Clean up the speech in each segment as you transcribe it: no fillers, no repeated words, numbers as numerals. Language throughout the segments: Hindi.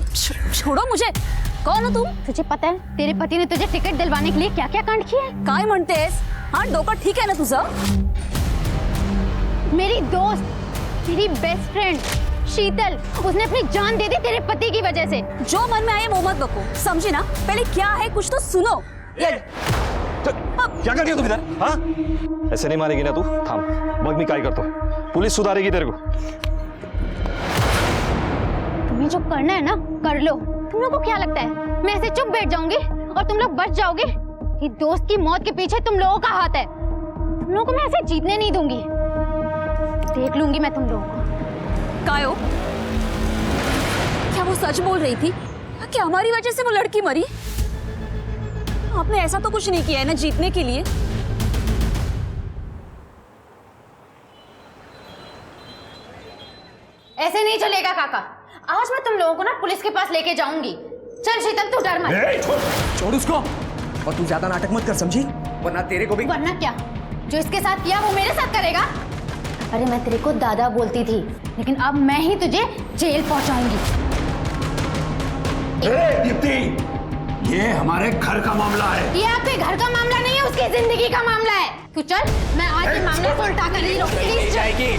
छोड़ो मुझे। कौन हो तुम? तुझे पता है तेरे पति ने तुझे टिकट दिलवाने के लिए क्या क्या कांड किया है? काय म्हणतेस? हाँ डोकं ठीक है ना तुझं? मेरी दोस्त, मेरी बेस्ट फ्रेंड शीतल, उसने अपनी जान दे दी तेरे पति की वजह से। जो मन में आए वो मत बको, समझी ना? पहले क्या है कुछ तो सुनो। क्या कर रही हो तुम इधर? हाँ ऐसे नहीं मारेगी ना तू। थाम, बघ मी काय करतो। पुलिस सुधारेगी तेरे को। तुम्हें जो करना है ना कर लो। तुम लोगों को क्या लगता है मैं ऐसे चुप बैठ जाऊंगी और तुम लोग बच जाओगे? ये दोस्त की मौत के पीछे तुम लोगों का हाथ है। तुम लोगों को मैं ऐसे जीतने नहीं दूंगी। देख लूंगी मैं तुम लोगों को। कायो, क्या वो सच बोल रही थी कि हमारी वजह से वो लड़की मरी? आपने ऐसा तो कुछ नहीं किया है ना जीतने के लिए। ऐसे नहीं चलेगा काका। आज मैं तुम लोगों को ना पुलिस के पास लेके जाऊंगी। चल शीतल तू डर मत। छोड़ उसको। और तू ज्यादा नाटक मत कर, समझी? वरना तेरे को भी। वरना क्या? जो इसके साथ किया वो मेरे साथ करेगा? अरे मैं तेरे को दादा बोलती थी, लेकिन अब मैं ही तुझे जेल पहुंचाऊंगी। दीप्ति, ये हमारे घर का मामला है। ये आपके घर का मामला नहीं है, उसकी जिंदगी का मामला है। तू चल, मैं आज ये मामला को उल्टा कर रही हूँ। प्लीज जाएगी।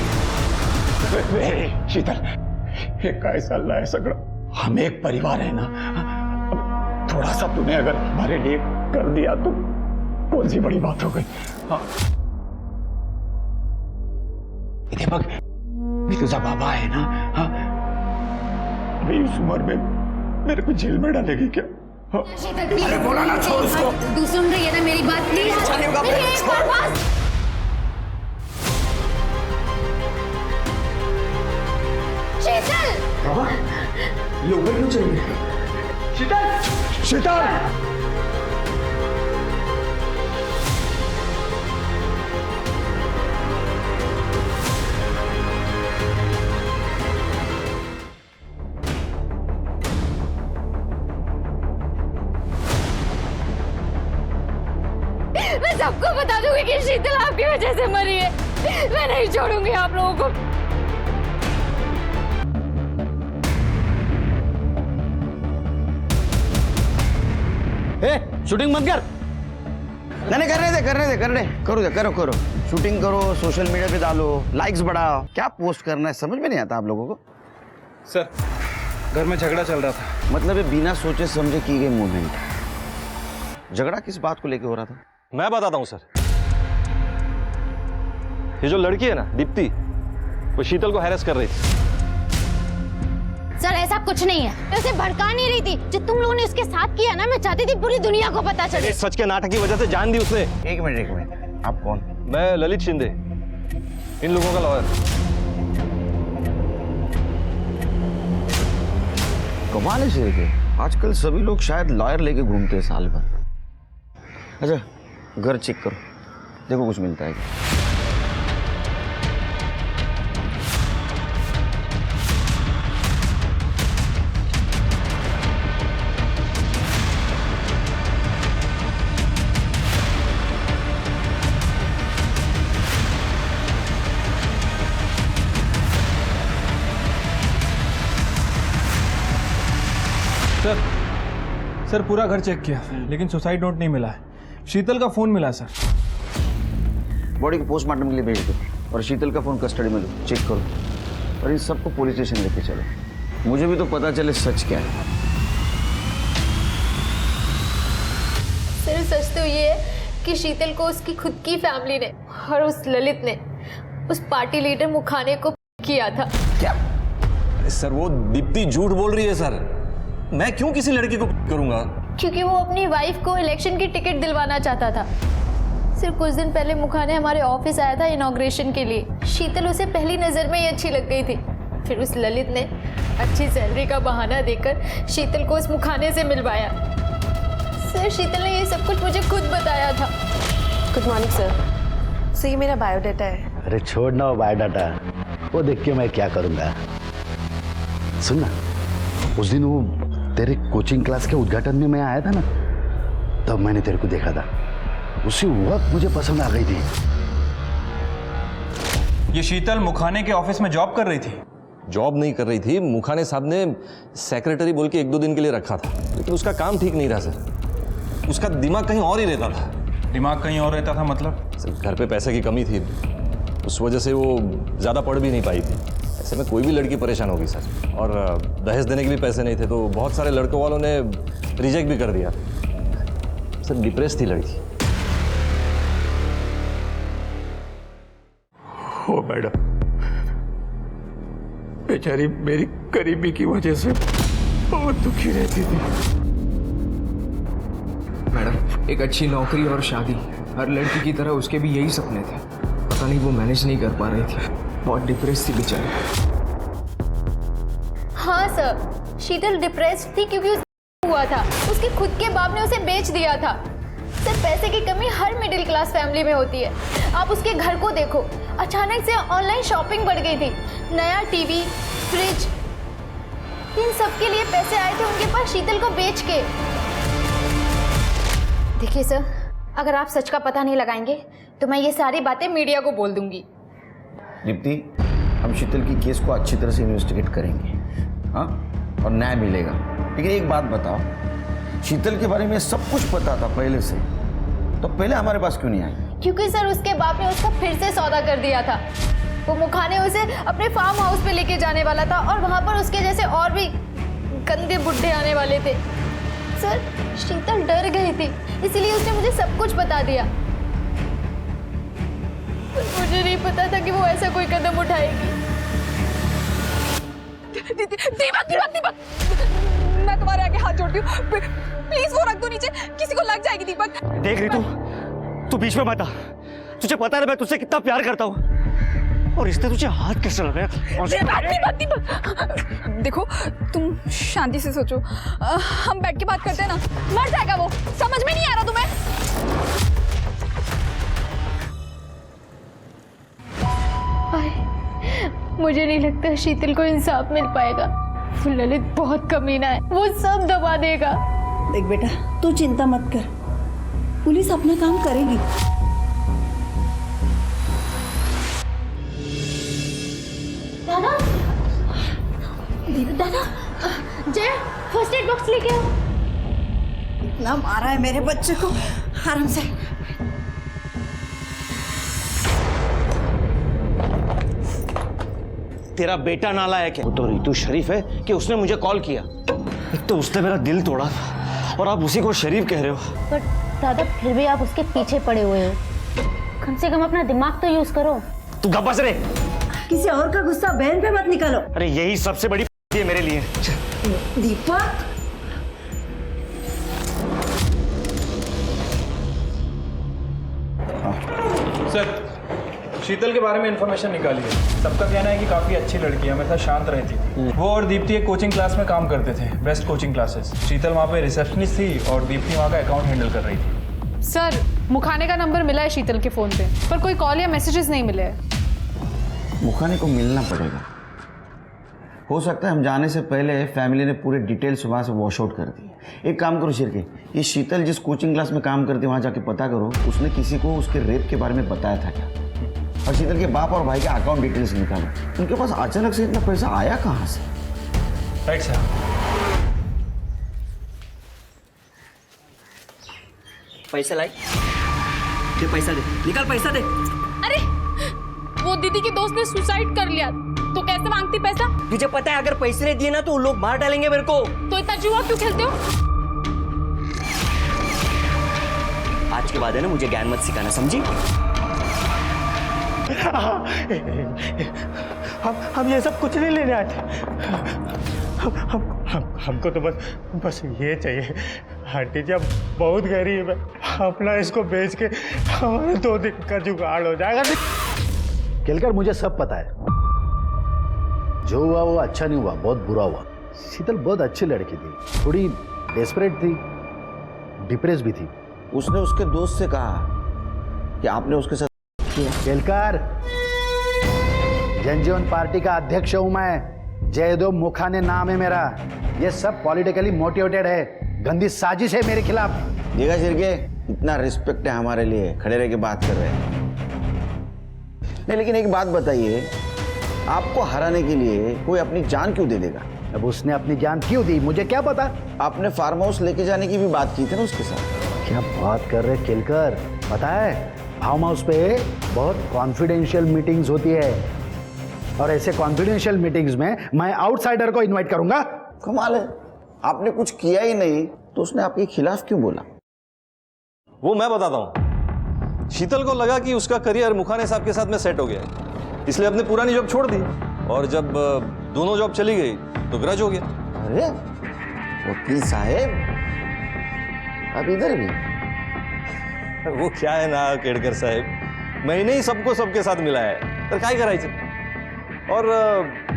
शीतल, ये कैसा है सगड़ा? हम एक परिवार है ना। थोड़ा सा तूने अगर हमारे लिए कर दिया तो कौन सी बड़ी बात हो गई। हाँ। दीपक, मैं तुझा बाबा है ना। हाँ, अभी इस उम्र में मेरे को जेल में डालेगी क्या? हाँ। अरे बोला ना, छोड़ उसको। तू सुन रही है ना मेरी बात? प्लीज मेरी एक बार बस। शीतल, ये ऊपर क्यों चाहिए? शीतल, शीतल। मैं सबको बता दूंगी कि शीतल आपकी वजह से मरी है। मैं नहीं छोड़ूंगी आप लोगों को। शूटिंग मत कर। नहीं करने दे करो। शूटिंग करो, सोशल मीडिया पे डालो, लाइक्स बढ़ाओ। क्या पोस्ट करना है समझ में नहीं आता आप लोगों को। सर, घर में झगड़ा चल रहा था। मतलब ये बिना सोचे समझे की गई मूवमेंट। झगड़ा किस बात को लेके हो रहा था? मैं बताता हूँ सर। ये जो लड़की है ना दीप्ति, वो शीतल को हैरेस कर रही थी। सर ऐसा कुछ नहीं है, मैं उसे भड़का नहीं रही थी। जो तुम लोगों ने उसके साथ किया ना, मैं चाहती थी पूरी दुनिया को पता चले। सच के नाटक की वजह से जान दी उसने। एक मिनट, आप कौन? मैं ललित शिंदे, इन लोगों का लॉयर। कमाल है शेर के, आजकल सभी लोग शायद लॉयर लेके घूमते हैं साल भर। अच्छा घर चेक करो, देखो कुछ मिलता है क्या। सर पूरा घर चेक किया लेकिन सुसाइड नोट नहीं मिला है। शीतल का फोन मिला सर। बॉडी को पोस्टमार्टम के लिए भेज दो और शीतल का फोन कस्टडी में लो, चेक करो और इन सबको पुलिस स्टेशन लेके चलो। मुझे भी तो पता चले सच क्या है। सिर्फ सच तो ये है कि शीतल को उसकी खुद की फैमिली ने और उस ललित ने उस पार्टी लीडर मुखाने को किया था। क्या? अरे सर वो दीप्ति झूठ बोल रही है सर। मैं क्यों किसी लड़की को करूंगा? क्योंकि वो अपनी वाइफ को इलेक्शन की टिकट दिलवाना चाहता था। सिर्फ कुछ दिन पहले मुखाने हमारे ऑफिस आया था इनॉग्रेशन के लिए। शीतल उसे पहली नजर में ही अच्छी लग गई थी। फिर उस ललित ने अच्छी सैलरी का बहाना देकर शीतल को उस मुखाने से मिलवाया। सर शीतल ने ये सब कुछ मुझे खुद बताया था। Good morning sir. ये मेरा बायोडाटा है। अरे छोड़ ना वो बायोडाटा, वो देख के मैं क्या करूंगा। सुन ना, उस दिन वो तेरे कोचिंग क्लास के उद्घाटन में मैं आया था ना, तब मैंने तेरे को देखा था। उसी वक्त मुझे पसंद आ गई थी। ये शीतल मुखाने के ऑफिस में जॉब कर रही थी। जॉब नहीं कर रही थी। मुखाने साहब ने सेक्रेटरी बोल के 1-2 दिन के लिए रखा था, लेकिन उसका काम ठीक नहीं रहा सर। उसका दिमाग कहीं और ही रहता था। दिमाग कहीं और रहता था मतलब? सर, घर पे पैसे की कमी थी, उस वजह से वो ज़्यादा पढ़ भी नहीं पाई थी। ऐसे में कोई भी लड़की परेशान होगी सर। और दहेज देने के भी पैसे नहीं थे, तो बहुत सारे लड़कों वालों ने रिजेक्ट भी कर दिया। सर, डिप्रेस थी लड़की। ओ मैडम, बेचारी मेरी गरीबी की वजह से बहुत दुखी रहती थी। मैडम, एक अच्छी नौकरी और शादी, हर लड़की की तरह उसके भी यही सपने थे। पता नहीं वो मैनेज नहीं कर पा रही थी, बहुत डिप्रेस थी बेचारी। हाँ सर, शीतल डिप्रेस्ड थी क्योंकि उसे हुआ था, उसके खुद के बाप ने उसे बेच दिया था। सर, पैसे की कमी हर मिडिल क्लास फैमिली में होती है। आप उसके घर को देखो, अचानक से ऑनलाइन शॉपिंग बढ़ गई थी, नया टीवी, फ्रिज, इन सब के लिए पैसे आए थे उनके पास शीतल को बेच के। देखिए सर, अगर आप सच का पता नहीं लगाएंगे तो मैं ये सारी बातें मीडिया को बोल दूंगी। दीप्ति, हम शीतल की केस को अच्छी तरह से इन्वेस्टिगेट करेंगे, हाँ, और न्याय मिलेगा। लेकिन एक बात बताओ, शीतल के बारे में सब कुछ पता था पहले से, तो पहले हमारे पास क्यों नहीं आई? क्योंकि सर उसके बाप ने उसका फिर से सौदा कर दिया था। वो मुखाने उसे अपने फार्म हाउस पे लेके जाने वाला था और वहां पर उसके जैसे और भी गंदे बुड्ढे आने वाले थे। सर, शीतल डर गई थी, इसीलिए उसने मुझे सब कुछ बता दिया। मुझे नहीं पता था कि वो ऐसा कोई कदम उठाएगी। दीपक, मैं तुम्हारे आगे हाथ जोड़ती हूँ, प्लीज वो रख दो नीचे, किसी को लग जाएगी। दीपक, देख रही तू बीच में मत आ। तुझे पता है मैं तुझसे कितना प्यार करता हूँ, और इसने तुझे हाथ कैसे लगाया? दीपक, देखो तुम शांति से सोचो, हम बैठ के बात करते हैं ना। मर जाएगा वो, समझ में नहीं आ रहा तुम्हें? मुझे नहीं लगता शीतल को इंसाफ मिल पाएगा। ललित बहुत कमीना है, वो सब दबा देगा। देख बेटा, तू चिंता मत कर, पुलिस अपना काम करेगी। दादा, दादा, जय, फर्स्ट एड बॉक्स लेके आओ। इतना मारा है मेरे बच्चे को, आराम से। तेरा बेटा नालायक है। वो तो रितु शरीफ है कि उसने मुझे कॉल किया। एक तो उसने मेरा दिल तोड़ा और आप उसी को शरीफ कह रहे हो। पर दादा, फिर भी आप उसके पीछे पड़े हुए हो, कम से कम अपना दिमाग तो यूज करो। तू गप्पस रे। किसी और का गुस्सा बहन पे मत निकालो। अरे यही सबसे बड़ी है मेरे लिए। दीपक, सर, शीतल के बारे में इंफॉर्मेशन निकाली है। सबका कहना है कि काफ़ी अच्छी लड़की है, हमेशा शांत रहती थी। वो और दीप्ति एक कोचिंग क्लास में काम करते थे, बेस्ट कोचिंग क्लासेस। शीतल वहाँ पे रिसेप्शनिस्ट थी और दीप्ति वहाँ का अकाउंट हैंडल कर रही थी। सर, मुखाने का नंबर मिला है शीतल के फ़ोन पे, पर कोई कॉल या मैसेजेस नहीं मिले हैं। मुखाने को मिलना पड़ेगा। हो सकता है हम जाने से पहले फैमिली ने पूरे डिटेल्स वहाँ से वॉश आउट कर दिए। एक काम करो शिरके, ये शीतल जिस कोचिंग क्लास में काम करती है वहाँ जाके पता करो, उसने किसी को उसके रेप के बारे में बताया था क्या, और शीतल के बाप और भाई के अकाउंट डिटेल्स निकालो। उनके पास अचानक से इतना पैसा आया कहाँ से? Right sir. पैसा लाई, दे पैसा, दे, निकाल पैसा दे। अरे, वो दीदी के दोस्त ने सुसाइड कर लिया, तो कैसे मांगती पैसा? तुझे पता है अगर पैसे नहीं दिए ना तो लोग मार डालेंगे मेरे को। तो इतना जुआ क्यों खेलते हो? आज के बाद है ना, मुझे ज्ञान मत सिखाना, समझी? हम ये सब कुछ नहीं लेने आए थे। हमको तो बस ये चाहिए। आंटी जी, अब बहुत गरीब है, अपना इसको बेच के हमारे 2 दिन का जुगाड़ हो जाएगा। केलकर, मुझे सब पता है, जो हुआ वो अच्छा नहीं हुआ, बहुत बुरा हुआ। शीतल बहुत अच्छी लड़की थी, थोड़ी डेस्परेट थी, डिप्रेस भी थी। उसने उसके दोस्त से कहा कि आपने उसके साथ किया। केलकर, जनजीवन पार्टी का अध्यक्ष हूं मैं, जयदेव मुखाने नाम है मेरा। ये सब पॉलिटिकली मोटिवेटेड है, गंदी साजिश है मेरे खिलाफ। देखा शिरके, इतना रिस्पेक्ट है हमारे लिए, खड़े रह के बात कर रहे हैं। नहीं, लेकिन एक बात बताइए, आपको हराने के लिए कोई अपनी जान क्यों दे देगा? अब उसने अपनी जान क्यों दी मुझे क्या पता। आपने फार्म हाउस लेके जाने की भी बात की थी ना उसके साथ। क्या बात कर रहे केलकर, पता है फार्म हाउस पे बहुत कॉन्फिडेंशियल मीटिंग्स होती है और ऐसे कॉन्फिडेंशियल मीटिंग्स में मैं आउटसाइडर को इनवाइट करूंगा। कमाल है, आपने कुछ किया ही नहीं तो उसने आपके खिलाफ क्यों बोला? वो मैं बताता हूँ। शीतल को लगा कि उसका करियर मुखाने साहब के साथ में सेट हो गया है, इसलिए अपनी पुरानी जॉब छोड़ दी और जब दोनों जॉब चली गई तो ग्रज हो गया। अरे वकील साहब, अब इधर भी? वो क्या है ना केड़कर साहब, मैंने ही सबको सबके साथ मिला है, तो क्या कराई। और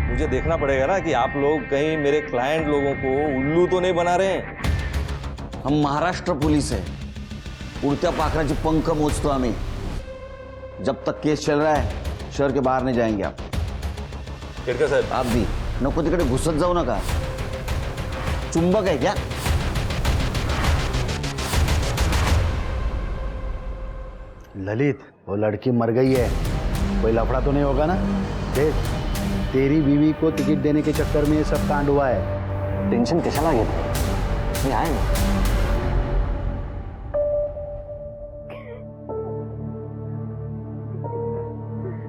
मुझे देखना पड़ेगा ना कि आप लोग कहीं मेरे क्लाइंट लोगों को उल्लू तो नहीं बना रहे हैं। हम महाराष्ट्र पुलिस है, उड़त्या पाखराची पंख मोजतो आम्ही। जब तक केस चल रहा है शहर के बाहर नहीं जाएंगे आप। केड़कर साहब आप भी नको तिकडे घुसत जाऊ नका। चुंबक है क्या? ललित, वो लड़की मर गई है, कोई लफड़ा तो नहीं होगा ना? देख, तेरी बीवी को टिकट देने के चक्कर में ये सब कांड हुआ है। टेंशन कशाला घेत? मी आहे ना।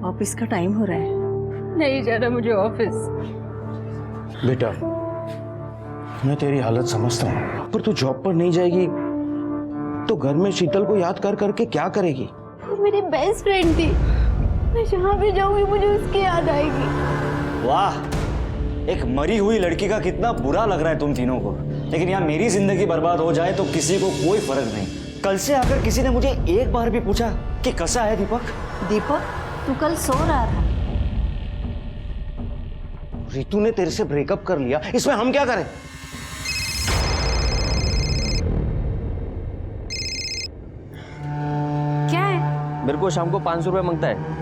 ऑफिस का टाइम हो रहा है। नहीं जाना मुझे ऑफिस। बेटा, मैं तेरी हालत समझता हूँ, पर तू जॉब पर नहीं जाएगी तो घर में शीतल को याद कर करके क्या करेगी? वो मेरी बेस्ट फ्रेंड थी, मैं जहाँ भी जाऊंगी मुझे उसकी याद आएगी। वाह, एक मरी हुई लड़की का कितना बुरा लग रहा है तुम तीनों को, लेकिन यहाँ मेरी जिंदगी बर्बाद हो जाए तो किसी को कोई फर्क नहीं। कल से आकर किसी ने मुझे एक बार भी पूछा कि कैसा है दीपक? दीपक, तू कल सो रहा था। रितु ने तेरे से ब्रेकअप कर लिया, इसमें हम क्या करें? क्या है? मेरे को शाम को 500 रुपए मांगता है।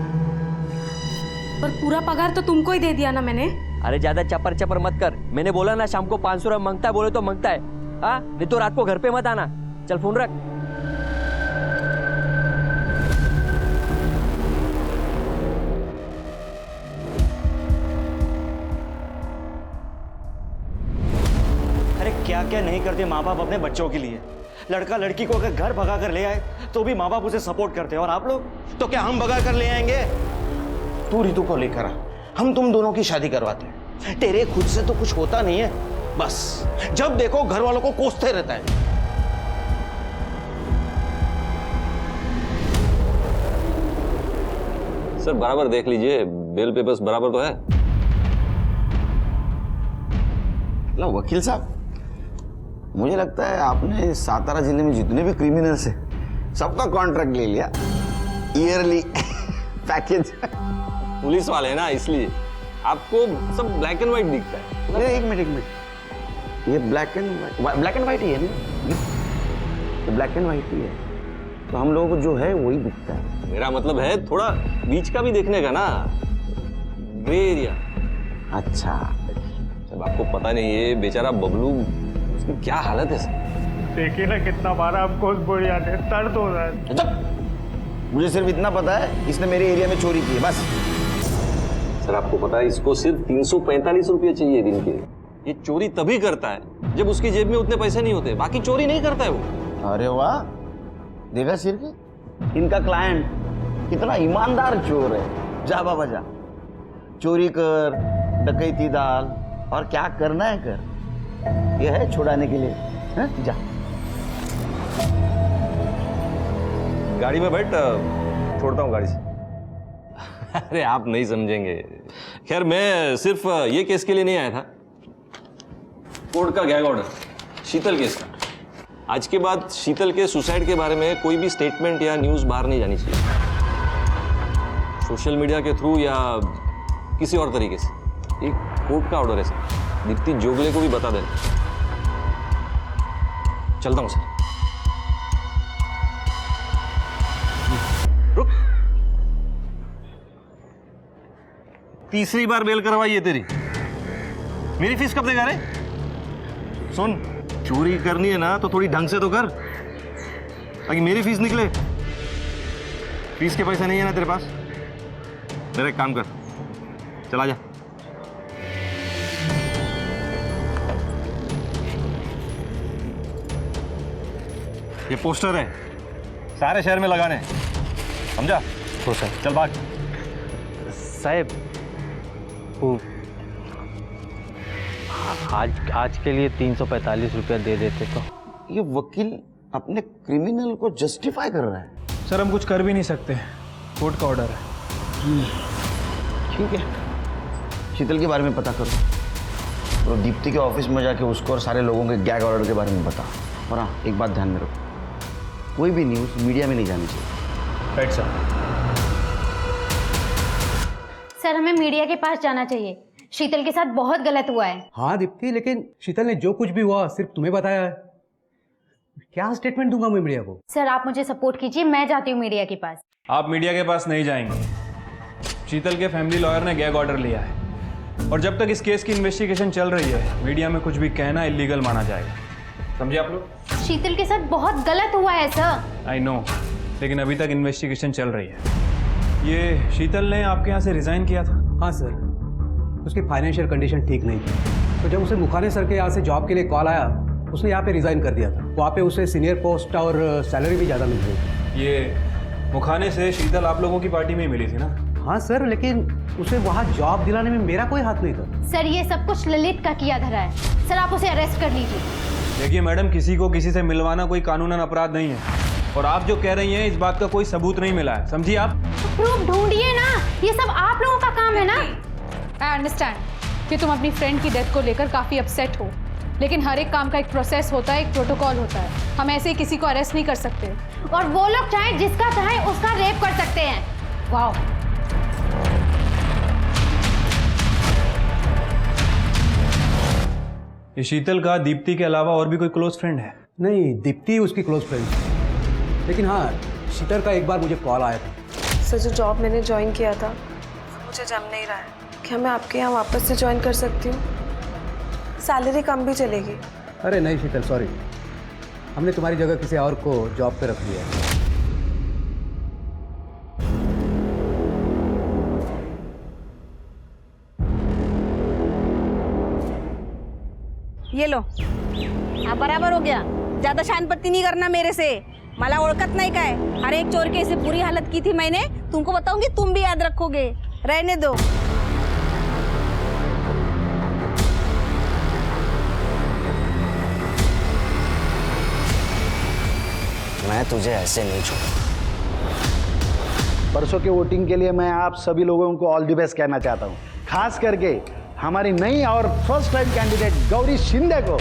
पर पूरा पगार तो तुमको ही दे दिया ना मैंने। अरे ज्यादा चपर चपर मत कर, मैंने बोला ना शाम को 500 रुपए मांगता है, बोले तो मांगता है। हाँ, नहीं तो रात को घर पे मत आना। चल फोन रख। अरे क्या क्या नहीं करते माँ बाप अपने बच्चों के लिए। लड़का लड़की को अगर घर भगा कर ले आए तो भी माँ बाप उसे सपोर्ट करते हैं, और आप लोग तो क्या हम भगा कर ले आएंगे? तू रितु को लेकर आ, हम तुम दोनों की शादी करवाते हैं। तेरे खुद से तो कुछ होता नहीं है, बस जब देखो घर वालों को कोसते रहता है। सर बराबर देख लीजिए, बेल पेपर्स बराबर तो है। लो वकील साहब, मुझे लगता है आपने सातारा जिले में जितने भी क्रिमिनल्स हैं सबका कॉन्ट्रैक्ट ले लिया, ईयरली पैकेज। पुलिस वाले हैं ना, इसलिए आपको सब ब्लैक एंड व्हाइट दिखता है। एक मिनट, ये ब्लैक एंड व्हाइट ही है ना? ये ब्लैक एंड व्हाइट ही है, तो हम लोगों को जो है वही दिखता है। मेरा मतलब है थोड़ा बीच का भी देखने का ना, ग्रे एरिया। अच्छा, जब आपको पता नहीं है बेचारा बबलू, उसकी क्या हालत है सर। देखिए ना कितना मारा हमको उस बुढ़िया ने, दर्द हो रहा है। चुप! मुझे सिर्फ इतना पता है इसने मेरे एरिया में चोरी की है, बस। सर आपको पता है इसको सिर्फ 345 रुपये चाहिए दिन के। ये चोरी तभी करता है जब उसकी जेब में उतने पैसे नहीं होते, बाकी चोरी नहीं करता है वो। अरे वाह, देखा सिर के, इनका क्लाइंट कितना ईमानदार चोर है। जा बाबा जा, चोरी कर, डकैती डाल, और क्या करना है कर। यह है छुड़ाने के लिए, है? जा गाड़ी में बैठ, छोड़ता हूँ गाड़ी से। अरे आप नहीं समझेंगे। खैर मैं सिर्फ ये केस के लिए नहीं आया था, कोर्ट का गैग ऑर्डर शीतल केस का। आज के बाद शीतल के सुसाइड के बारे में कोई भी स्टेटमेंट या न्यूज़ बाहर नहीं जानी चाहिए, सोशल मीडिया के थ्रू या किसी और तरीके से। एक कोर्ट का ऑर्डर है सर, दीप्ति जोगले को भी बता देना। चलता हूं सर। रुक, तीसरी बार बेल करवाई है तेरी। मेरी फीस कब देगा रे? सुन, चोरी करनी है ना तो थोड़ी ढंग से तो कर, ताकि मेरी फीस निकले। फीस के पैसे नहीं है ना तेरे पास? मेरा एक काम कर, चला जा। ये पोस्टर है, सारे शहर में लगाने, समझा? हो सर। चल भाग। साहब वो आज के लिए 345 रुपया दे देते तो। ये वकील अपने क्रिमिनल को जस्टिफाई कर रहा है। सर हम कुछ कर भी नहीं सकते, कोर्ट का ऑर्डर है। ठीक है, शीतल के बारे में पता करो और दीप्ति के ऑफिस में जाके उसको और सारे लोगों के गैग ऑर्डर के बारे में बता। और हाँ, एक बात ध्यान में रखो, कोई भी न्यूज़ मीडिया में नहीं जानी चाहिए। Right sir. सर हमें मीडिया के पास जाना चाहिए, शीतल के साथ बहुत गलत हुआ है। हाँ दीप्ति, लेकिन शीतल ने जो कुछ भी हुआ सिर्फ तुम्हें बताया है। क्या स्टेटमेंट दूंगा मैं मीडिया को? सर आप मुझे सपोर्ट कीजिए, मैं जाती हूँ मीडिया के पास। आप मीडिया के पास नहीं जाएंगे। शीतल के फैमिली लॉयर ने गैग ऑर्डर लिया है और जब तक इस केस की इन्वेस्टिगेशन चल रही है मीडिया में कुछ भी कहना इलीगल माना जाएगा, समझे आप लोग? शीतल के साथ बहुत गलत हुआ है सर। आई नो, लेकिन अभी तक इन्वेस्टिगेशन चल रही है। ये शीतल ने आपके यहाँ से रिजाइन किया था? हाँ सर, उसकी फाइनेंशियल कंडीशन ठीक नहीं थी, तो जब उसे मुखाने सर के यहाँ से जॉब के लिए कॉल आया उसने यहाँ पे रिजाइन कर दिया था। वहाँ पे उसे सीनियर पोस्ट और सैलरी भी ज़्यादा मिल रही थी। ये मुखाने से शीतल आप लोगों की पार्टी में ही मिली थी ना? हाँ सर, लेकिन उसे वहाँ जॉब दिलाने में मेरा कोई हाथ नहीं था। सर ये सब कुछ ललित का किया धरा है, सर आप उसे अरेस्ट कर लीजिए। देखिए मैडम, किसी को किसी से मिलवाना कोई कानूनन अपराध नहीं है और आप जो कह रही हैं इस बात का कोई सबूत नहीं मिला है, समझिए आप? प्रूफ ढूंढिए ना, ये सब आप लोगों का काम है ना। आई अंडरस्टैंड कि तुम अपनी फ्रेंड की डेथ को लेकर काफ़ी अपसेट हो, लेकिन हर एक काम का एक प्रोसेस होता है, एक प्रोटोकॉल होता है। हम ऐसे ही किसी को अरेस्ट नहीं कर सकते। और वो लोग चाहे जिसका चाहे उसका रेप कर सकते हैं। वाह। ये शीतल का दीप्ति के अलावा और भी कोई क्लोज फ्रेंड है? नहीं, दीप्ति उसकी क्लोज फ्रेंड थी, लेकिन हाँ शीतल का एक बार मुझे कॉल आया था। सर जो जॉब मैंने ज्वाइन किया था मुझे जम नहीं रहा है, क्या मैं आपके यहाँ वापस से ज्वाइन कर सकती हूँ? सैलरी कम भी चलेगी। अरे नहीं शीतल, सॉरी, हमने तुम्हारी जगह किसी और को जॉब पे रख लिया है। ये लो, हाँ बराबर हो गया। ज्यादा शानपत्ती नहीं करना मेरे से, मला ओळखत नहीं काय। हर एक चोर की ऐसी बुरी हालत की थी मैंने, तुमको बताऊंगी, तुम भी याद रखोगे। रहने दो। मैं तुझे ऐसे नहीं छोड़ूंगा। परसों के वोटिंग के लिए मैं आप सभी लोगों को ऑल द बेस्ट कहना चाहता हूं, खास करके हमारी नई और first time candidate Gauri Shinde को।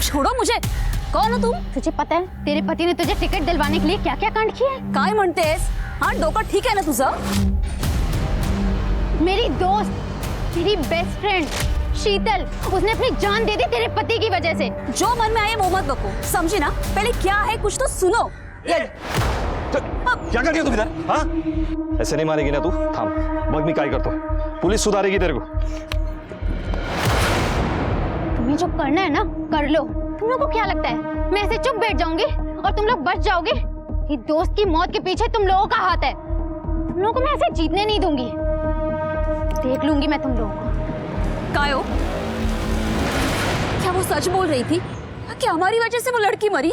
छोड़ो मुझे, कौन हो तुम? तुझे पता है तेरे पति ने तुझे टिकट दिलवाने के लिए क्या क्या कांड किया है? काय म्हणतेस? हाँ डोका ठीक है ना तुझा? मेरी दोस्त, तेरी बेस्ट फ्रेंड शीतल, उसने अपनी जान दे दी तेरे पति की वजह से। जो मन में आए वो मत बको, समझी ना? पहले क्या है कुछ तो सुनो। क्या कर रही हो तुम इधर? हाँ, ऐसे नहीं मारेगी ना तू? थाम, बग में काय करतो, पुलिस सुधारेगी तेरे को। तुम्हें जो करना है ना कर लो। तुम लोगों को क्या लगता है मैं ऐसे चुप बैठ जाऊंगी और तुम लोग बच जाओगे? ये दोस्त की मौत के पीछे तुम लोगों का हाथ है। तुम लोगों को मैं ऐसे जीतने नहीं दूंगी, देख लूंगी मैं तुम लोगों को। कायो, क्या वो सच बोल रही थी कि हमारी वजह से वो लड़की मरी?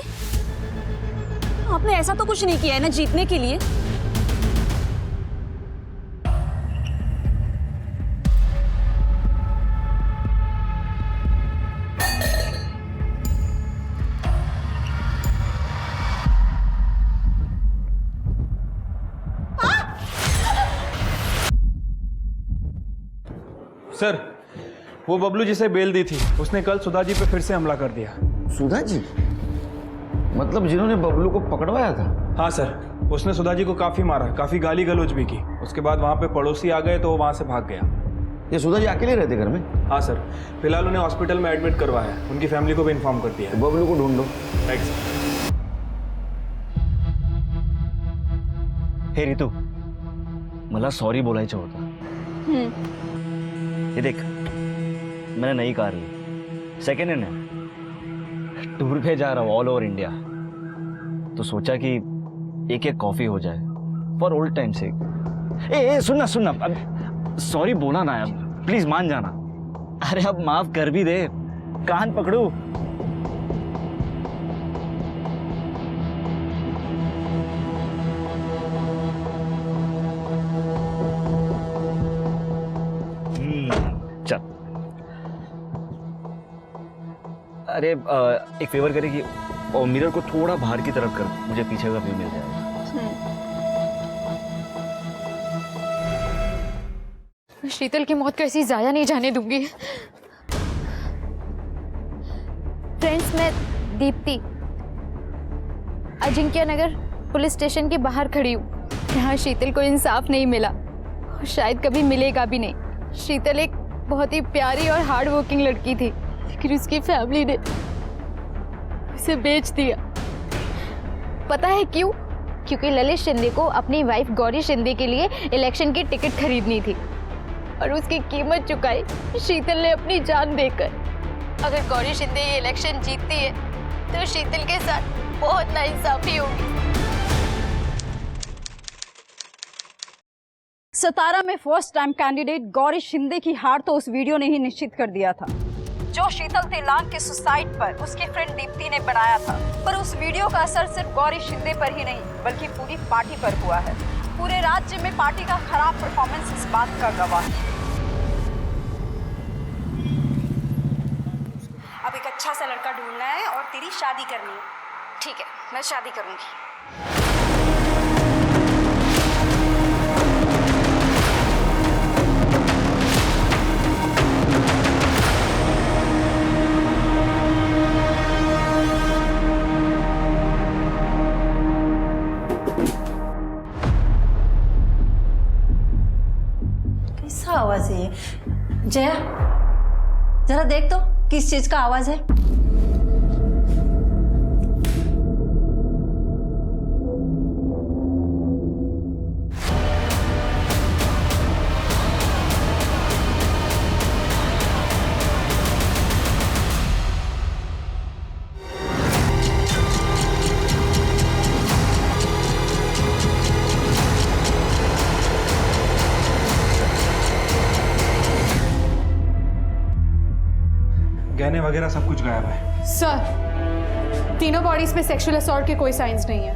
आपने ऐसा तो कुछ नहीं किया है ना जीतने के लिए? सर, वो बबलू जिसे बेल दी थी उसने कल सुधा जी पे फिर से हमला कर दिया। सुधा जी? मतलब जिन्होंने बबलू को पकड़वाया था? हाँ सर, उसने सुधा जी को काफी मारा, काफी गाली गलौज भी की। उसके बाद वहाँ पे पड़ोसी आ गए तो वो वहाँ से भाग गया। ये सुधा जी अकेले रहते घर में? हाँ सर, फिलहाल उन्हें हॉस्पिटल में एडमिट करवाया है, उनकी फैमिली को भी इन्फॉर्म कर दिया है। तो बबलू को ढूंढ लो। Right sir. हे रितू, मला सॉरी बोलायचं होतं, ये देख, मैंने नई कार ली, सेकेंड हैंड है। टूर पे जा रहा हूँ ऑल ओवर इंडिया, तो सोचा कि एक एक कॉफी हो जाए फॉर ओल्ड टाइम से। ए सुनना अब सॉरी बोला ना यार, प्लीज मान जाना। अरे अब माफ कर भी दे, कान पकड़ू। चल, अरे एक फेवर करेगी और मिरर को थोड़ा बाहर की तरफ कर, मुझे पीछे का व्यू मिल जाएगा। शीतल की मौत को ऐसी जाया नहीं जाने दूंगी। फ्रेंड्स, मैं दीप्ति अजिंक्य नगर पुलिस स्टेशन के बाहर खड़ी हूँ। यहाँ शीतल को इंसाफ नहीं मिला और शायद कभी मिलेगा भी नहीं। शीतल एक बहुत ही प्यारी और हार्ड वर्किंग लड़की थी, लेकिन उसकी फैमिली ने उसे बेच दिया। पता है क्यों? क्योंकि ललित शिंदे को अपनी वाइफ गौरी शिंदे के लिए इलेक्शन की टिकट खरीदनी थी और उसकी कीमत चुकाई शीतल ने अपनी जान देकर। अगर गौरी शिंदे ये इलेक्शन जीतती है तो शीतल के साथ बहुत नाइंसाफी होगी। सतारा में first time candidate Gauri Shinde की हार तो उस वीडियो ने ही निश्चित कर दिया था, जो शीतल तेलांग के सुसाइड पर उसकी फ्रेंड दीप्ति ने बनाया था। पर उस वीडियो का असर सिर्फ गौरी शिंदे पर ही नहीं बल्कि पूरी पार्टी पर हुआ है। पूरे राज्य में पार्टी का खराब परफॉर्मेंस इस बात का गवाह है। अब एक अच्छा सा लड़का ढूंढना है और तेरी शादी करनी है। ठीक है, मैं शादी करूंगी। कैसा आवाज है ये? जया, जरा देख तो किस चीज का आवाज है। गहने वगैरह सब कुछ गायब है। सर, तीनों बॉडीज पे सेक्सुअल असॉल्ट के कोई साइंस नहीं है।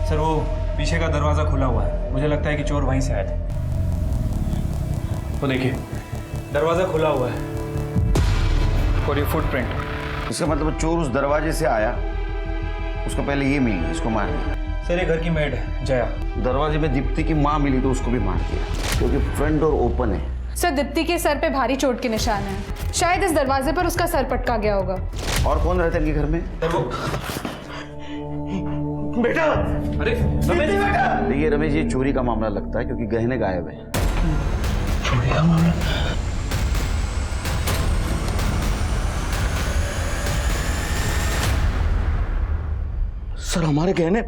सर, वो पीछे का दरवाजा खुला हुआ है, मुझे लगता है कि चोर वहीं से आए थे। वो देखिए, दरवाजा खुला हुआ है और ये फुटप्रिंट। इसका मतलब चोर उस दरवाजे से आया, उसको पहले ये मिली, इसको मार दिया। सर, ये घर की मेड है जया। दरवाजे में दीप्ति की माँ मिली तो उसको भी मार दिया, क्योंकि फ्रंट डोर ओपन है। सर, दीप्ति के सर पे भारी चोट के निशान है, शायद इस दरवाजे पर उसका सर पटका गया होगा। और कौन रहता है इनके घर में? बेटा, अरे रमेश बेटा, देखिए रमेश, ये चोरी का मामला लगता है क्योंकि गहने गायब है। चोरी का मामला? सर, हमारे गहने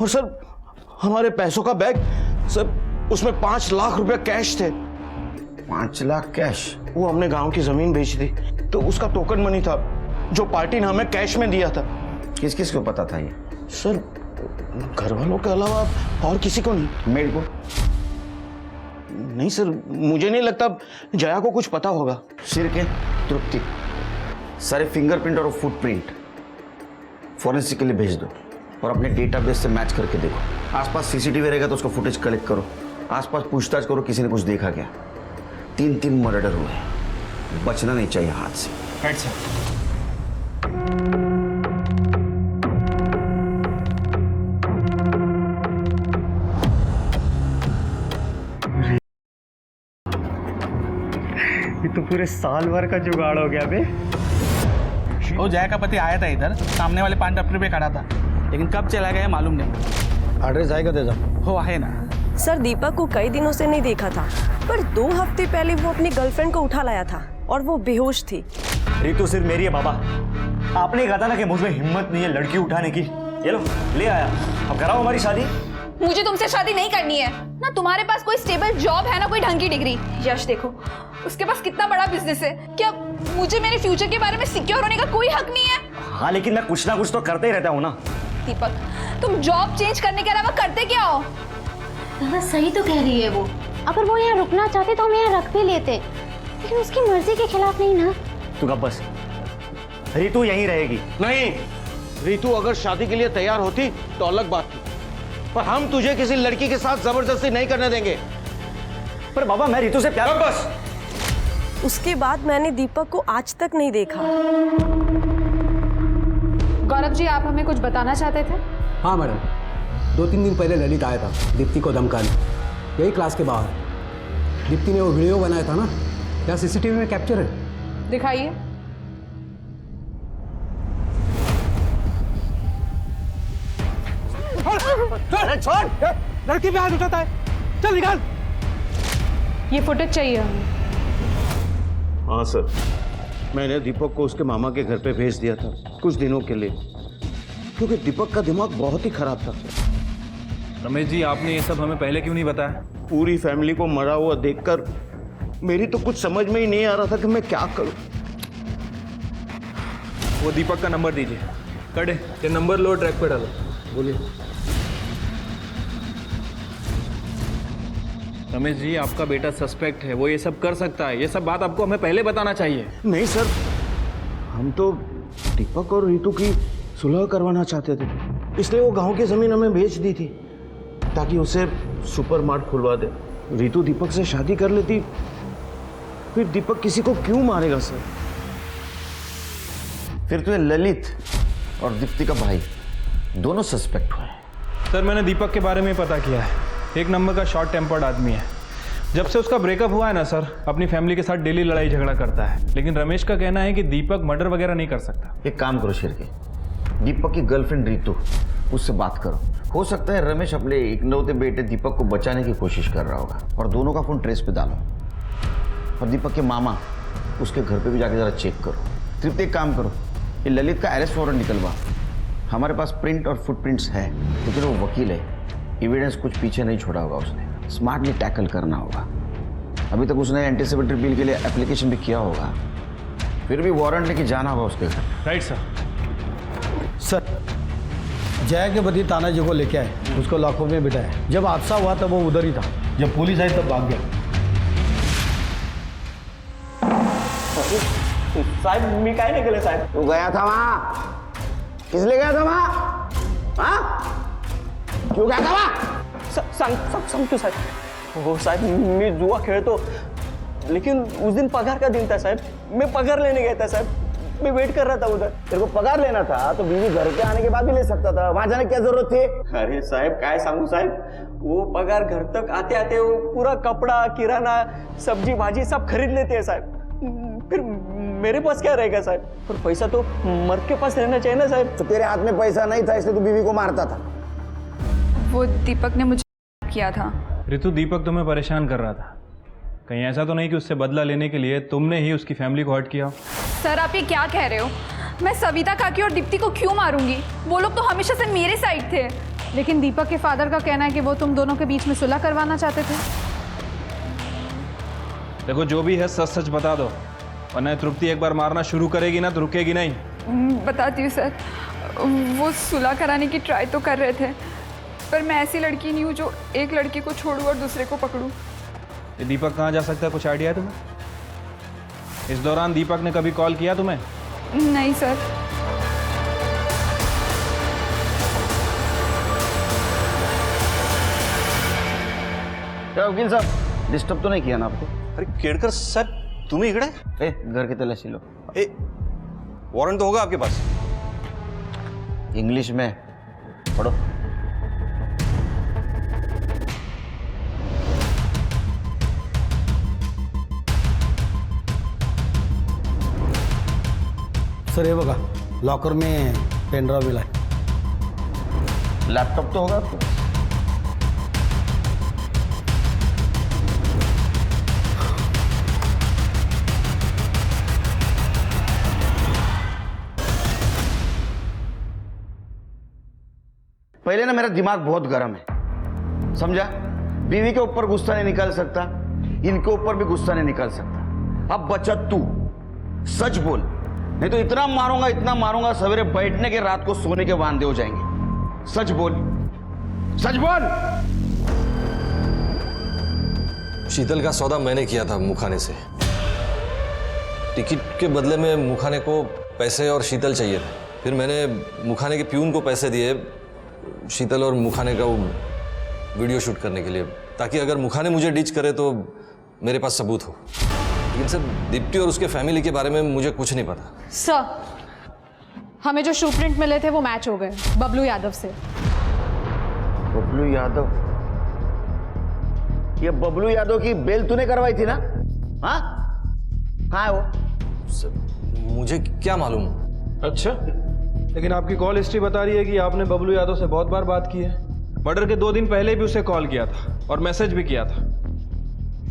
और सर हमारे पैसों का बैग, सर उसमें 5 लाख रुपए कैश थे। 5 लाख कैश? वो हमने गांव की जमीन बेची थी तो उसका टोकन मनी था जो पार्टी ने हमें कैश में दिया था। किस किस को पता था ये? सर, घर वालों के अलावा और किसी को नहीं। मेड को? नहीं सर, मुझे नहीं लगता जया को कुछ पता होगा। सिर के तृप्ति सारे फिंगरप्रिंट और फुटप्रिंट फॉरेंसिक के लिए भेज दो और अपने डेटाबेस से मैच करके देखो। आसपास सीसीटीवी रहेगा तो उसका फुटेज कलेक्ट करो, आसपास पूछताछ करो किसी ने कुछ देखा क्या। 3 मर्डर हुए, बचना नहीं चाहिए हाथ से। Right sir. ये तो पूरे साल भर का जुगाड़ हो गया बे। वो जया का पति आया था इधर, सामने वाले 5 डॉक्टर पे खड़ा था, लेकिन कब चला गया मालूम नहीं। एड्रेस आएगा दे दो। हो है ना। सर, दीपक को कई दिनों से नहीं देखा था, पर 2 हफ्ते पहले वो अपनी गर्लफ्रेंड को उठा लाया था और वो बेहोश थी। रितु सिर्फ मेरी है बाबा। आपने कहा था ना कि मुझ में हिम्मत नहीं है लड़की उठाने की। ये लो, ले आया। अब कराओ हमारी शादी। मुझे तुमसे शादी नहीं करनी है। ना तुम्हारे पास कोई स्टेबल जॉब है, ना कोई ढंग की डिग्री। यश देखो, उसके पास कितना बड़ा बिजनेस है। क्या मुझे मेरे फ्यूचर के बारे में सिक्योर होने का कोई हक नहीं है? हाँ, लेकिन मैं कुछ ना कुछ तो करते ही रहता हूँ ना। दीपक, तुम जॉब चेंज करने के अलावा करते क्या हो? दादा सही तो कह रही है वो। अगर वो यहाँ रुकना चाहते तो हम यहाँ रख भी लेते, लेकिन उसकी मर्जी के खिलाफ नहीं ना। तू कब बस, रितु यहीं रहेगी। नहीं, रितु अगर शादी के लिए तैयार होती तो अलग बात थी, पर हम तुझे किसी लड़की के साथ जबरदस्ती नहीं करने देंगे। पर बाबा, मैं रितु से प्यार। बस। उसके बाद मैंने दीपक को आज तक नहीं देखा। गौरव जी, आप हमें कुछ बताना चाहते थे? हाँ मैडम, 2-3 दिन पहले ललित आया था दीप्ति को धमकाने, यही क्लास के बाहर। दीप्ति ने वो वीडियो बनाया था ना, क्या सीसीटीवी में कैप्चर है? दिखाइए। छोड़, लड़की पे हाथ उठाता है, चल निकाल। ये फुटेज चाहिए हमें। हाँ सर, मैंने दीपक को उसके मामा के घर पे भेज दिया था कुछ दिनों के लिए, क्योंकि दीपक का दिमाग बहुत ही खराब था। रमेश जी, आपने ये सब हमें पहले क्यों नहीं बताया? पूरी फैमिली को मरा हुआ देखकर मेरी तो कुछ समझ में ही नहीं आ रहा था कि मैं क्या करूं। वो दीपक का नंबर दीजिए। कड़े, ये नंबर लो, ट्रैक पे डालो। बोलिए। रमेश जी, आपका बेटा सस्पेक्ट है, वो ये सब कर सकता है। ये सब बात आपको हमें पहले बताना चाहिए। नहीं सर, हम तो दीपक और रितु की सुलह करवाना चाहते थे, इसलिए वो गांव की जमीन हमें बेच दी थी ताकि उसे सुपरमार्ट खुलवा दे। रितु दीपक से शादी कर लेती, फिर दीपक किसी को क्यों मारेगा सर? फिर तो ये ललित और दीप्ति का भाई दोनों सस्पेक्ट हुए। सर, मैंने दीपक के बारे में पता किया है। एक नंबर का शॉर्ट टेम्पर्ड आदमी है। जब से उसका ब्रेकअप हुआ है ना सर, अपनी फैमिली के साथ डेली लड़ाई झगड़ा करता है। लेकिन रमेश का कहना है कि दीपक मर्डर वगैरह नहीं कर सकता। एक काम करो शिरके, दीपक की गर्लफ्रेंड रितु, उससे बात करो। हो सकता है रमेश अपने इकलौते बेटे दीपक को बचाने की कोशिश कर रहा होगा, और दोनों का फोन ट्रेस पे डालो। और दीपक के मामा, उसके घर पे भी जाके जरा चेक करो। सिर्फ एक काम करो, ये ललित का अरेस्ट वारंट निकलवा। हमारे पास प्रिंट और फुटप्रिंट्स है, लेकिन वो वकील है, एविडेंस कुछ पीछे नहीं छोड़ा होगा उसने। स्मार्टली टैकल करना होगा। अभी तक उसने एंटीसिपेटरी बिल के लिए एप्लीकेशन भी किया होगा, फिर भी वारंट लेके जाना होगा उसके घर। Right sir. सर, जय के बदी ताना जी को लेके आए, उसको लॉकअप में बिठाया। जब हादसा हुआ तब वो उधर ही था, जब पुलिस आई तब भाग गया। साहब, मी काय नाही केलं साहेब? तू गया था वहाँ, किस लिए गया था वहाँ? हाँ? क्यों गया था वहाँ? सांगतो साहेब। हो साहेब, मी जुआ खेळतो, लेकिन उस दिन पगार का दिन था साहब। मैं पगार लेने गया था साहब, मैं वेट कर रहा था उधर। तेरे को पगार लेना था तो बीवी घर पे आने के बाद भी ले सकता था, वहां जाने की क्या जरूरत थी? अरे साहब, काय सांगू साहब, वो पगार घर तक आते आते वो पूरा कपड़ा, किराना, सब्जी भाजी सब खरीद लेते हैं साहब। फिर मेरे पास क्या रहेगा साहब? पर पैसा तो मर्द के पास रहना चाहिए ना साहब। तो तेरे हाथ में पैसा नहीं था, इसलिए तू बीवी को मारता था। वो दीपक ने मुझे किया था। रितु, दीपक तुम्हें परेशान कर रहा था। कहीं ऐसा तो नहीं कि उससे बदला लेने के लिए तुमने ही उसकी फैमिली को हर्ट किया? सर, आप ये क्या कह रहे हो? मैं सविता काकी और दीप्ति को क्यों मारूंगी? वो लोग तो हमेशा से मेरे साइड थे। लेकिन दीपक के फादर का कहना है कि वो तुम दोनों के बीच में सुलह करवाना चाहते थे। देखो, जो भी है सच सच बता दो, वरना तृप्ति एक बार मारना शुरू करेगी ना तो रुकेगी नहीं। बताती हूँ सर, वो सुलह कराने की ट्राई तो कर रहे थे, पर मैं ऐसी लड़की नहीं हूँ जो एक लड़की को छोड़ूं और दूसरे को पकड़ूं। ये दीपक कहाँ जा सकता है, कुछ आइडिया है तुम्हें? इस दौरान दीपक ने कभी कॉल किया तुम्हें? नहीं सर। क्या वकील साहब, डिस्टर्ब तो नहीं किया ना आपको? अरे केड़कर साहब, तुम्ही इकडे? घर की तलाशी लो। वारंट तो होगा आपके पास? इंग्लिश में पढ़ो। सर हे बघा, लॉकर में पेन ड्राइव मिला है। लैपटॉप तो होगा आपको? पहले ना मेरा दिमाग बहुत गर्म है, समझा? बीवी के ऊपर गुस्सा नहीं निकाल सकता, इनके ऊपर भी गुस्सा नहीं निकाल सकता। अब बचा तू, सच बोल, नहीं तो इतना मारूंगा सवेरे बैठने के रात को सोने के वांदे हो जाएंगे। सच बोल, सच बोल। शीतल का सौदा मैंने किया था मुखाने से। टिकट के बदले में मुखाने को पैसे और शीतल चाहिए थे। फिर मैंने मुखाने के प्यून को पैसे दिए शीतल और मुखाने का वो वीडियो शूट करने के लिए, ताकि अगर मुखाने मुझे डिच करे तो मेरे पास सबूत हो। लेकिन सर, दीप्ति और उसके फैमिली के बारे में मुझे कुछ नहीं पता। सर, हमें जो शू प्रिंट मिले थे वो मैच हो गए बबलू यादव से। बबलू यादव? ये बबलू यादव की बेल तूने करवाई थी ना? हाँ, कहाँ है वो? सर, मुझे क्या मालूम। अच्छा, लेकिन आपकी कॉल हिस्ट्री बता रही है कि आपने बबलू यादव से बहुत बार बात की है। मर्डर के 2 दिन पहले भी उसे कॉल किया था और मैसेज भी किया था।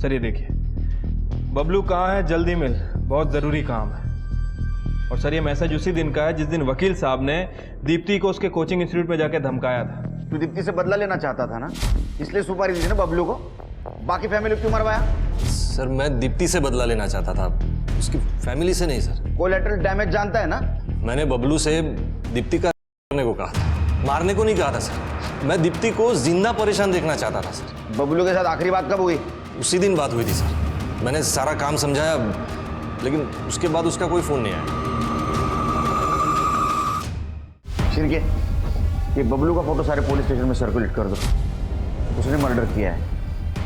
सर ये देखिए, बबलू कहाँ है, जल्दी मिल, बहुत ज़रूरी काम है। और सर ये मैसेज उसी दिन का है जिस दिन वकील साहब ने दीप्ति को उसके कोचिंग इंस्टीट्यूट में जाके धमकाया था। तू दीप्ति से बदला लेना चाहता था ना, इसलिए सुपारी दी ना बबलू को। बाकी फैमिली क्यों मरवाया? सर, मैं दीप्ति से बदला लेना चाहता था, उसकी फैमिली से नहीं सर। कोलैटरल डैमेज जानता है ना? मैंने बबलू से दीप्ति का करने को कहा था, मारने को नहीं कहा था सर। मैं दीप्ति को जिंदा परेशान देखना चाहता था सर। बबलू के साथ आखिरी बात कब हुई? उसी दिन बात हुई थी सर। मैंने सारा काम समझाया, लेकिन उसके बाद उसका कोई फोन नहीं आया। शिरके, ये बबलू का फोटो सारे पुलिस स्टेशन में सर्कुलेट कर दो। उसने मर्डर किया है,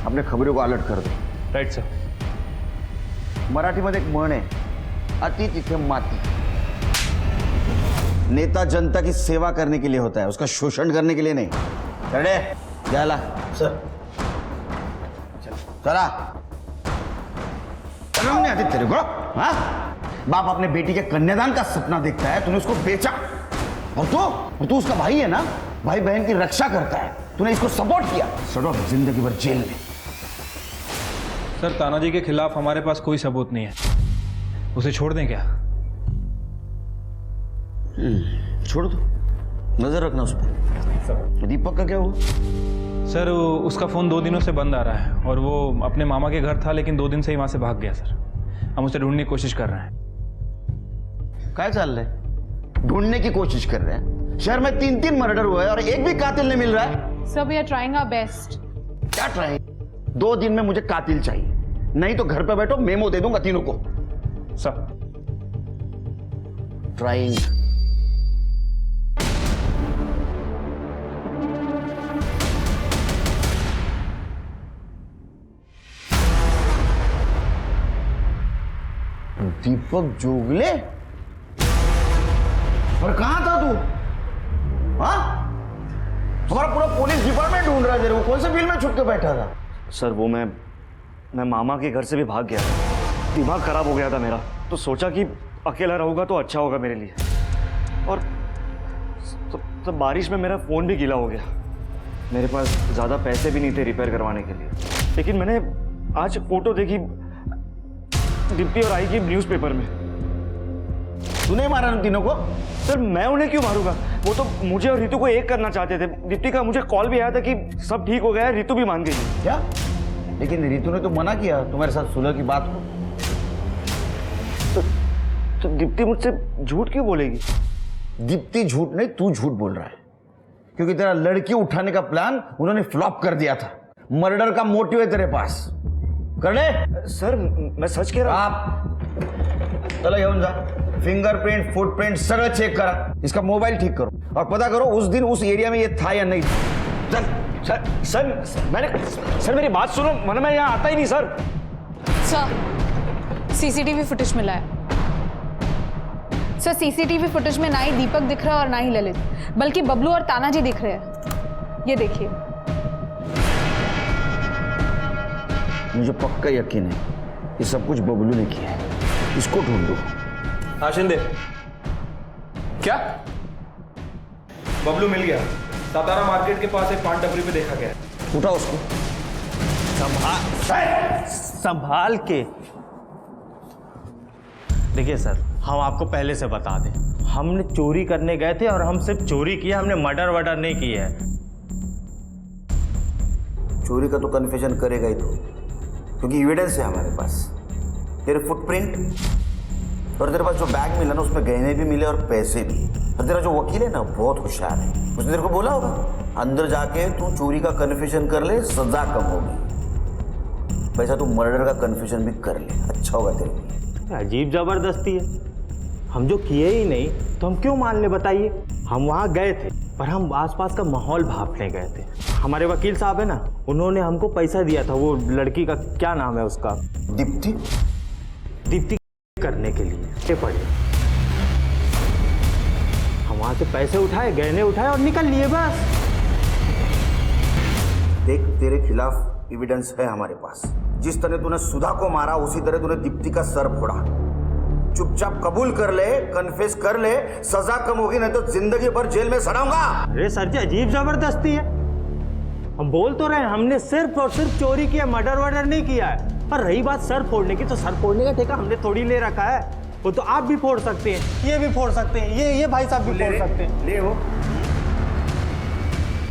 अपने खबरों को अलर्ट कर दो। Right sir. मराठीमध्ये एक म्हण आहे, अति तिथे माती। नेता जनता की सेवा करने के लिए होता है, उसका शोषण करने के लिए नहीं। चले जाला सर, चला। शर्म नहीं आती तेरे को? हाँ, बाप अपने बेटी के कन्यादान का सपना देखता है, तूने उसको बेचा। और तू उसका भाई है ना, भाई बहन की रक्षा करता है, तूने इसको सपोर्ट किया। सड़ो जिंदगी भर जेल में। सर, तानाजी के खिलाफ हमारे पास कोई सबूत नहीं है, उसे छोड़ दें क्या? छोड़ दो, नजर रखना उस पर। दीपक का क्या हुआ? सर, उसका फ़ोन 2 दिनों से बंद आ रहा है और वो अपने मामा के घर था, लेकिन 2 दिन से ही वहां से भाग गया सर। हम उसे ढूंढने की कोशिश कर रहे हैं। क्या चल रहा है? ढूंढने की कोशिश कर रहे हैं? शहर में 3 मर्डर हुआ है और एक भी कातिल नहीं मिल रहा है। Sir, we are trying our best. क्या ट्राइंग? 2 दिन में मुझे कातिल चाहिए, नहीं तो घर पे बैठो, मेमो दे दूंगा तीनों को। Sir, trying. दीपक जोगले? और कहां था तू? हाँ, हमारा पूरा पुलिस डिपार्टमेंट ढूंढ रहा है तेरे को। कौन से बिल में छुप के बैठा था? सर, वो मैं मामा के घर से भी भाग गया था। दिमाग खराब हो गया था मेरा, तो सोचा कि अकेला रहूंगा तो अच्छा होगा मेरे लिए। और तो बारिश में मेरा फ़ोन भी गीला हो गया। मेरे पास ज़्यादा पैसे भी नहीं थे रिपेयर करवाने के लिए, लेकिन मैंने आज फोटो देखी दीप्ति और आई की न्यूज़पेपर में। तूने मारा उन तीनों को? सर, मैं उन्हें क्यों मारूंगा? वो तो मुझे और रितु को एक करना चाहते थे। दीप्ति का मुझे कॉल भी आया था कि सब ठीक हो गया है, रितु भी मान गई। क्या? लेकिन रितु ने तो मना किया तुम्हारे साथ सुलह की बात को। तो दीप्ति मुझसे झूठ क्यों बोलेगी? दीप्ति झूठ नहीं, तू झूठ बोल रहा है, क्योंकि तेरा लड़की उठाने का प्लान उन्होंने फ्लॉप कर दिया था। मर्डर का मोटिव है तेरे पास, कर ले। सर, मैं सच कह रहा हूं। आप चलो येऊन जा, फिंगरप्रिंट, फुटप्रिंट सगळं चेक करा, इसका मोबाइल ठीक करो और पता करो उस दिन उस एरिया में ये था या नहीं। सर मेरी बात सुनो, वरना मैं यहाँ आता ही नहीं। सर, सीसीटीवी फुटेज मिला है। सर, सीसीटीवी फुटेज में ना ही दीपक दिख रहा है और ना ही ललित, बल्कि बबलू और तानाजी दिख रहे हैं। ये देखिए। मुझे पक्का यकीन है ये सब कुछ बबलू ने किया है, इसको ढूंढो। हाँ शिंदे, क्या? बबलू मिल गया, सातारा मार्केट के पास एक पान टपरी पे देखा गया। उठा उसको। संभाल के। देखिए सर, हम आपको पहले से बता दें, हमने चोरी करने गए थे और हम सिर्फ चोरी किया, हमने मर्डर वर्डर नहीं किया है। चोरी का तो कन्फेशन करेगा ही तू, क्योंकि एविडेंस है हमारे पास, तेरे फुटप्रिंट, और तेरे पास जो बैग मिला ना उसमें गहने भी मिले और पैसे भी। और तेरा जो वकील है ना बहुत होशियार है, उसने तेरे को बोला होगा अंदर जाके तू चोरी का कन्फेशन कर ले, सजा कम होगी। वैसा तू मर्डर का कन्फेशन भी कर ले, अच्छा होगा तेरे लिए। अजीब जबरदस्ती है, हम जो किए ही नहीं तो हम क्यों मान ले बताइए। हम वहाँ गए थे पर हम आसपास का माहौल भांपने गए थे। हमारे वकील साहब है ना, उन्होंने हमको पैसा दिया था, वो लड़की का क्या नाम है उसका, दीप्ति, दीप्ति करने के लिए पड़े। हम वहाँ से पैसे उठाए, गहने उठाए और निकल लिए बस। देख तेरे खिलाफ एविडेंस है हमारे पास। जिस तरह तूने सुधा को मारा उसी तरह तूने दीप्ति का सर फोड़ा। चुपचाप कबूल कर ले, कन्फेस कर ले, सजा कम होगी, नहीं तो जिंदगी भर जेल में सड़ाऊंगा। अरे सर जी अजीब जबरदस्ती है, हम बोल तो रहे हैं हमने सिर्फ और सिर्फ चोरी किया, मर्डर वर्डर नहीं किया है। पर रही बात सर फोड़ने की, तो सर फोड़ने का ठेका हमने थोड़ी ले रखा है, वो तो आप भी फोड़ सकते हैं, ये भी फोड़ सकते हैं, ये भाई साहब भी फोड़ सकते हैं। ले हो,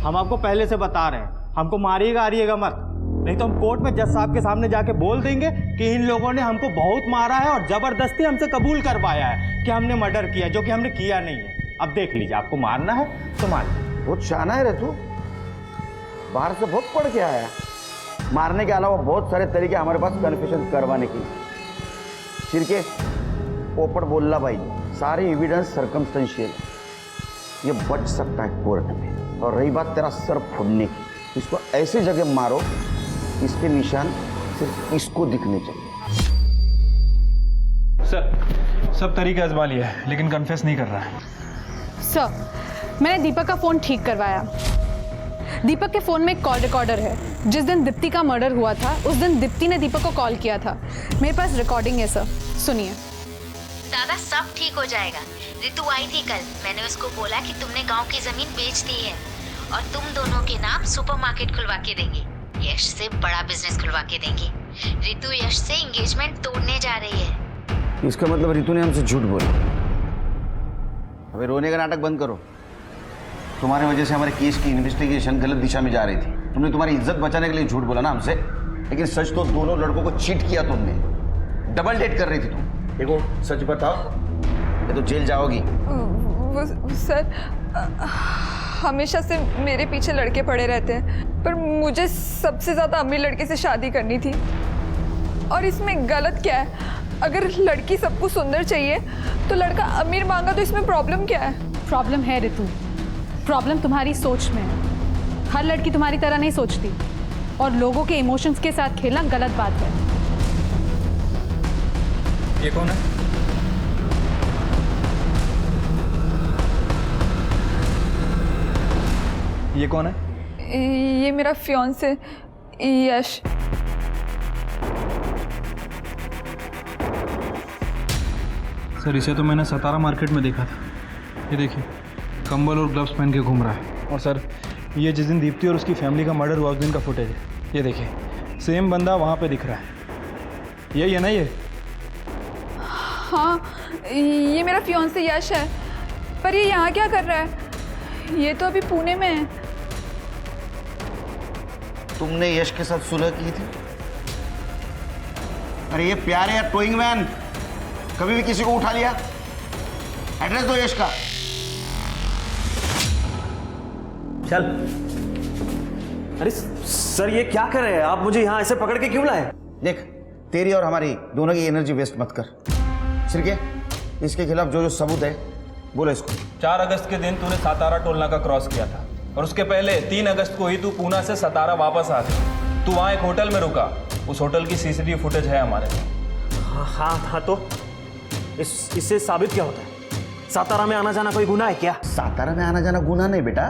हम आपको पहले से बता रहे हैं, हमको मारिएगा आरिएगा मत, नहीं तो हम कोर्ट में जज साहब के सामने जाके बोल देंगे कि इन लोगों ने हमको बहुत मारा है और जबरदस्ती हमसे कबूल करवाया है कि हमने मर्डर किया, जो कि हमने किया नहीं है। अब देख लीजिए, आपको मारना है तो मार। बहुत शाना है रे तू, बाहर से बहुत पढ़ के आया। मारने के अलावा बहुत सारे तरीके हमारे पास कन्फेशन करवाने के। छिरके पोपट बोलला भाई, सारे एविडेंस सर्कमस्टेंशियल, ये बच सकता है कोर्ट में। और रही बात तेरा सर फोड़ने की, इसको ऐसी जगह मारो इसके निशान सिर्फ इसको दिखने चाहिए। सर सब तरीके आजमा लिया है लेकिन कन्फेस नहीं कर रहा है। सर मैंने दीपक का फ़ोन ठीक करवाया। दीपक के फ़ोन में एक कॉल रिकॉर्डर है। जिस दिन दीप्ति का मर्डर हुआ था उस दिन दीप्ति ने दीपक को कॉल किया था। मेरे पास रिकॉर्डिंग है सर, सुनिए। दादा सब ठीक हो जाएगा। रितु आई थी कल, मैंने उसको बोला कि तुमने गांव की जमीन बेच दी है और तुम दोनों के नाम सुपरमार्केट खुलवा के देंगे, यश से बड़ा बिजनेस खुलवा के देंगे। रितु यश से एंगेजमेंट तोड़ने जा रही है। इसका मतलब रितु ने हमसे झूठ बोला। अबे रोने का नाटक बंद करो। तुम्हारी वजह से हमारे केस की इन्वेस्टिगेशन गलत दिशा में जा रही थी। तुमने तुम्हारी इज्जत बचाने के लिए झूठ बोला ना हमसे, लेकिन सच तो दोनों लड़कों को चीट किया तुमने। डबल डेट कर रही थी तुम। देखो सच बताओ, ये तो जेल जाओगी। सर हमेशा से मेरे पीछे लड़के पड़े रहते हैं, पर मुझे सबसे ज़्यादा अमीर लड़के से शादी करनी थी। और इसमें गलत क्या है? अगर लड़की सबको सुंदर चाहिए तो लड़का अमीर मांगा, तो इसमें प्रॉब्लम क्या है? प्रॉब्लम है रितु, प्रॉब्लम तुम्हारी सोच में है। हर लड़की तुम्हारी तरह नहीं सोचती और लोगों के इमोशंस के साथ खेलना गलत बात है। ये कौन है? ये कौन है? ये मेरा फियांसे यश। सर इसे तो मैंने सतारा मार्केट में देखा था। ये देखिए कंबल और ग्लव्स पहन के घूम रहा है। और सर ये जिस दिन दीप्ति और उसकी फैमिली का मर्डर हुआ उस दिन का फुटेज है। ये देखिए सेम बंदा वहाँ पे दिख रहा है। यही है ना ये? हाँ ये मेरा फियांसे यश है, पर ये यहाँ क्या कर रहा है? ये तो अभी पुणे में है। तुमने यश के साथ सुलह की थी? अरे ये प्यारे या टोइंग वैन कभी भी किसी को उठा लिया? एड्रेस दो यश का। चल। अरे सर ये क्या कर रहे हैं आप? मुझे यहाँ ऐसे पकड़ के क्यों लाए? देख तेरी और हमारी दोनों की एनर्जी वेस्ट मत कर। सिर्के इसके खिलाफ जो जो सबूत है बोलो इसको। 4 अगस्त के दिन तूने सतारा टोल नाका क्रॉस किया था और उसके पहले 3 अगस्त को ही तू पूना से सतारा वापस आ गया। तू वहाँ एक होटल में रुका, उस होटल की सीसीटीवी फुटेज है हमारे पास। हाँ तो इससे साबित क्या होता है? सातारा में आना जाना कोई गुनाह है क्या? सातारा में आना जाना गुनाह नहीं बेटा,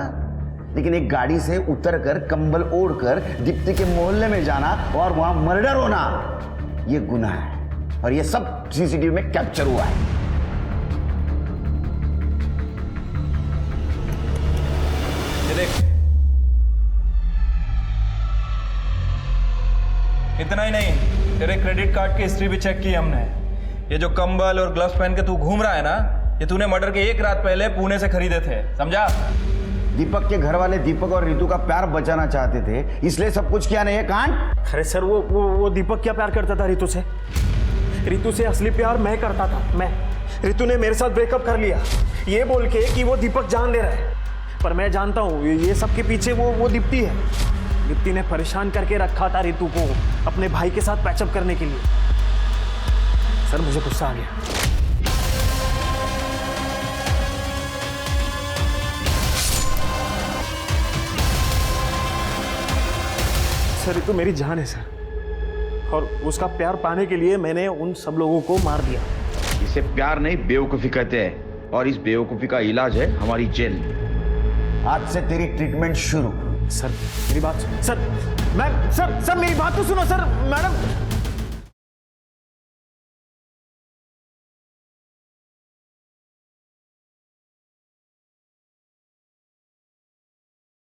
लेकिन एक गाड़ी से उतरकर कंबल ओढ़कर दीप्ति के मोहल्ले में जाना और वहां मर्डर होना ये गुनाह है। और ये सब सीसीटीवी में कैप्चर हुआ है। ये देख, इतना ही नहीं, तेरे क्रेडिट कार्ड की हिस्ट्री भी चेक की हमने। ये जो कंबल और ग्लव्स पहन के तू घूम रहा है ना, ये तूने मर्डर के 1 रात पहले पुणे से खरीदे थे, समझा? दीपक के घर वाले दीपक और रितु का प्यार बचाना चाहते थे, इसलिए सब कुछ किया नहीं है कांड। अरे सर वो दीपक क्या प्यार करता था रितु से? रितु से असली प्यार मैं करता था, मैं। रितु ने मेरे साथ ब्रेकअप कर लिया ये बोल के कि वो दीपक जान ले रहा है, पर मैं जानता हूँ ये सब के पीछे वो दीप्ति है। दीप्ति ने परेशान करके रखा था रितु को अपने भाई के साथ पैचअप करने के लिए। सर मुझे गुस्सा आ गया। सर रितु मेरी जान है सर, और उसका प्यार पाने के लिए मैंने उन सब लोगों को मार दिया। इसे प्यार नहीं बेवकूफी कहते हैं, और इस बेवकूफी का इलाज है हमारी जेल। आज से तेरी ट्रीटमेंट शुरू। सर मेरी बात सर, सर मेरी बात तो सुनो सर। मैडम